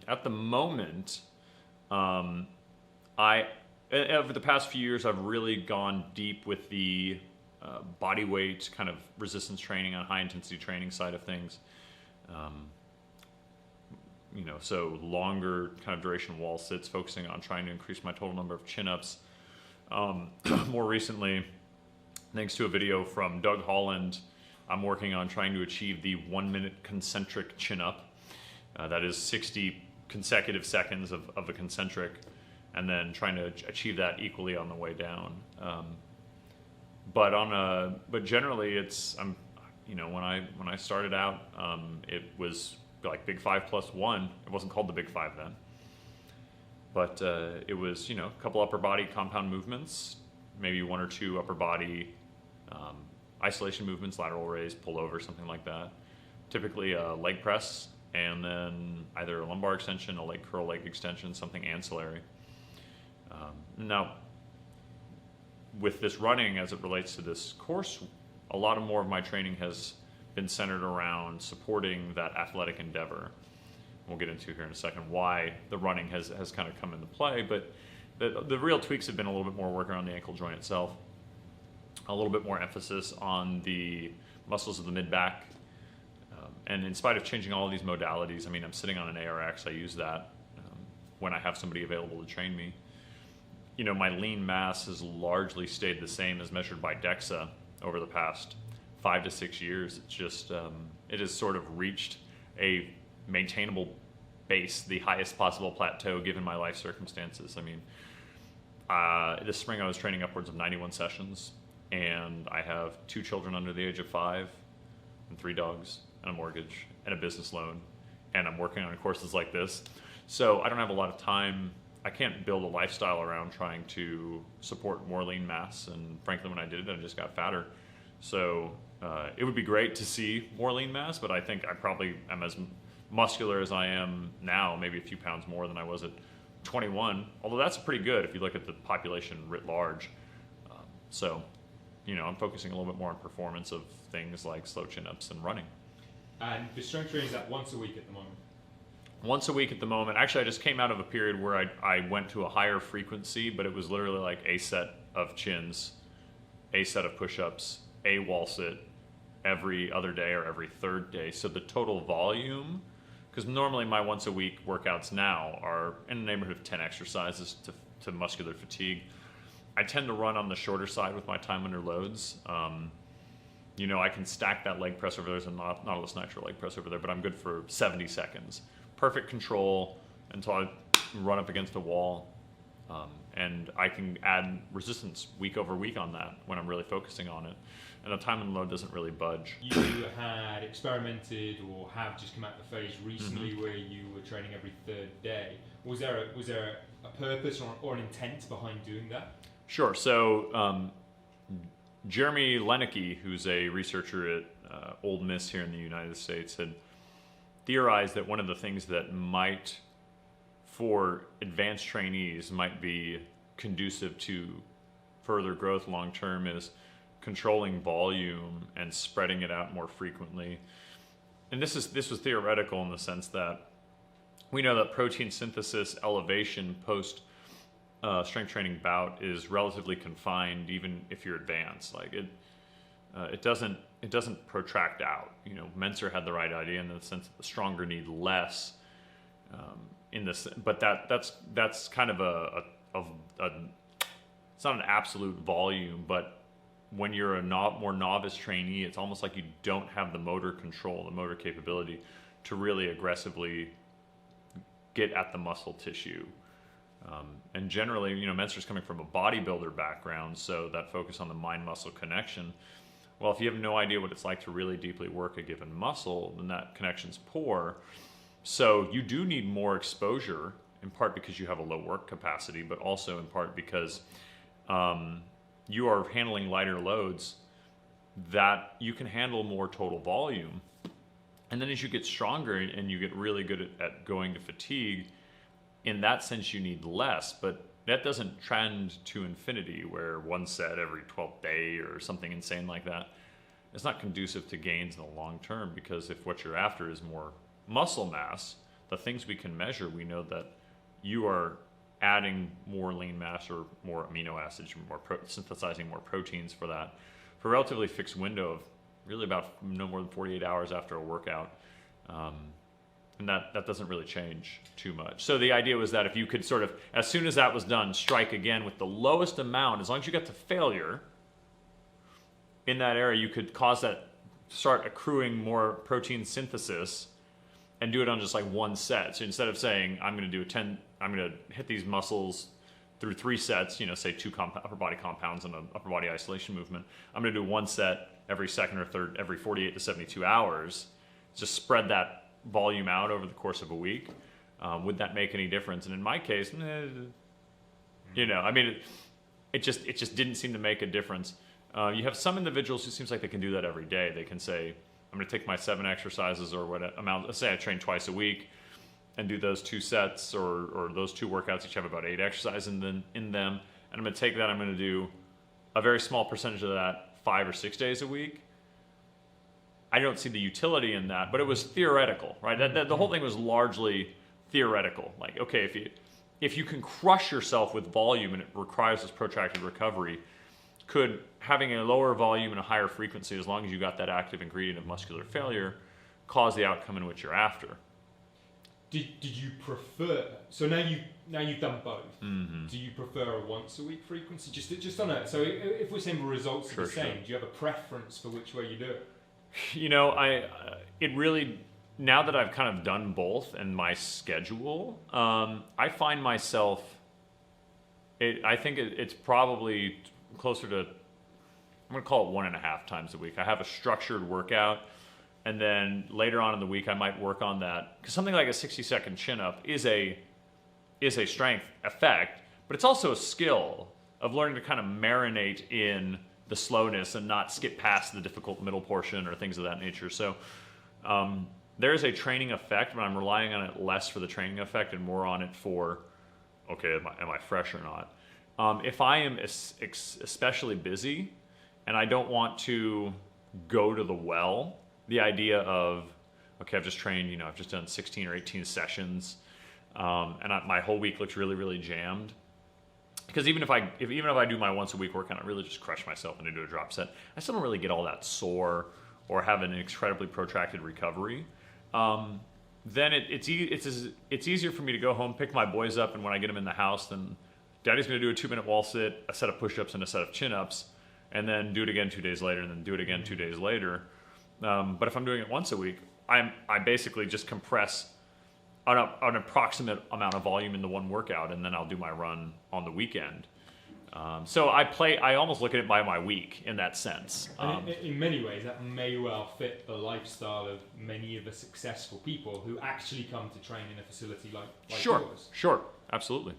At the moment, over the past few years, I've really gone deep with the body weight kind of resistance training on high intensity training side of things. So longer kind of duration wall sits, focusing on trying to increase my total number of chin-ups. More recently, thanks to a video from Doug Holland, I'm working on trying to achieve the 1 minute concentric chin-up. That is 60 consecutive seconds of a concentric, and then trying to achieve that equally on the way down. But generally, when I started out, it was like Big 5+1. It wasn't called the Big 5 then, but it was a couple upper body compound movements, maybe 1 or 2 upper body isolation movements, lateral raise, pull over, something like that. Typically a leg press, and then either a lumbar extension, a leg curl, leg extension, something ancillary. Now, with this running, as it relates to this course, a lot more of my training has been centered around supporting that athletic endeavor. We'll get into here in a second why the running has kind of come into play, but the real tweaks have been a little bit more work around the ankle joint itself, a little bit more emphasis on the muscles of the mid-back. And in spite of changing all of these modalities, I'm sitting on an ARX. I use that when I have somebody available to train me. My lean mass has largely stayed the same as measured by DEXA over the past 5 to 6 years. It's just, it has sort of reached a maintainable base, the highest possible plateau given my life circumstances. This spring I was training upwards of 91 sessions, and I have 2 children under the age of 5, and 3 dogs, and a mortgage, and a business loan, and I'm working on courses like this. So I don't have a lot of time. I can't build a lifestyle around trying to support more lean mass, and frankly, when I did it, I just got fatter. So it would be great to see more lean mass, but I think I probably am as muscular as I am now, maybe a few pounds more than I was at 21, although that's pretty good if you look at the population writ large. I'm focusing a little bit more on performance of things like slow chin-ups and running. And the strength training is at once a week at the moment? Once a week at the moment. Actually, I just came out of a period where I went to a higher frequency, but it was literally like a set of chins, a set of push-ups, a wall sit every other day or every third day. So the total volume, because normally my once a week workouts now are in the neighborhood of 10 exercises to muscular fatigue. I tend to run on the shorter side with my time under loads. I can stack that leg press over there. There's a Nautilus Nitro leg press over there, but I'm good for 70 seconds. Perfect control until I run up against a wall. And I can add resistance week over week on that when I'm really focusing on it. And the time and load doesn't really budge. You had experimented or have just come out of the phase recently where you were training every third day. Was there a purpose or an intent behind doing that? Sure. So Jeremy Lenicky, who's a researcher at Ole Miss here in the United States, had theorized that one of the things that might, for advanced trainees, might be conducive to further growth long term is controlling volume and spreading it out more frequently. And this was theoretical in the sense that we know that protein synthesis elevation post strength training bout is relatively confined, even if you're advanced. Like it doesn't protract out. Menser had the right idea in the sense that the stronger need less. In this, but that's kind of a it's not an absolute volume, but when you're a more novice trainee, it's almost like you don't have the motor control, the motor capability to really aggressively get at the muscle tissue. And generally, Menser's coming from a bodybuilder background, so that focus on the mind-muscle connection. Well, if you have no idea what it's like to really deeply work a given muscle, then that connection's poor. So you do need more exposure, in part because you have a low work capacity, but also in part because you are handling lighter loads that you can handle more total volume. And then as you get stronger and you get really good at going to fatigue, in that sense you need less, but that doesn't trend to infinity where one set every 12th day or something insane like that. It's not conducive to gains in the long term, because if what you're after is more muscle mass, the things we can measure, we know that you are adding more lean mass or more amino acids, synthesizing more proteins for that, for a relatively fixed window of really about no more than 48 hours after a workout. And that doesn't really change too much. So the idea was that if you could sort of, as soon as that was done, strike again with the lowest amount, as long as you got to failure in that area, you could cause that, start accruing more protein synthesis and do it on just like one set. So instead of saying, I'm going to hit these muscles through 3 sets, say 2 upper body compounds and an upper body isolation movement, I'm going to do 1 set every second or third, every 48 to 72 hours. Just spread that volume out over the course of a week. Would that make any difference? And in my case, it just didn't seem to make a difference. You have some individuals who seems like they can do that every day. They can say, I'm going to take my 7 exercises or what amount, let's say I train twice a week and do those 2 sets or those 2 workouts, each have about 8 exercises in them. And I'm going to take that, I'm going to do a very small percentage of that 5 or 6 days a week. I don't see the utility in that, but it was theoretical, right? The whole thing was largely theoretical. Like, okay, if you can crush yourself with volume and it requires this protracted recovery, could having a lower volume and a higher frequency, as long as you got that active ingredient of muscular failure, cause the outcome in which you're after? Did you prefer? So now you've done both. Mm-hmm. Do you prefer a once a week frequency? Just on it. So if we're saying the results are the same, do you have a preference for which way you do it? It really, now that I've kind of done both and my schedule, I find myself, I think it's probably closer to, I'm going to call it 1.5 times a week. I have a structured workout, and then later on in the week I might work on that, because something like a 60-second chin-up is a strength effect, but it's also a skill of learning to kind of marinate in the slowness and not skip past the difficult middle portion or things of that nature. So there is a training effect, but I'm relying on it less for the training effect and more on it for, okay, am I fresh or not? If I am especially busy and I don't want to go to the well, the idea of, okay, I've just trained, I've just done 16 or 18 sessions, and my whole week looks really, really jammed. Because even if I do my once a week workout, I really just crush myself and do a drop set, I still don't really get all that sore or have an incredibly protracted recovery. Then it's easier for me to go home, pick my boys up, and when I get them in the house, then Daddy's going to do a 2-minute wall sit, a set of push-ups, and a set of chin-ups, and then do it again 2 days later, and then do it again 2 days later. But if I'm doing it once a week, I basically just compress an approximate amount of volume into one workout, and then I'll do my run on the weekend. So I almost look at it by my week in that sense. And in many ways, that may well fit the lifestyle of many of the successful people who actually come to train in a facility like yours. Sure, absolutely.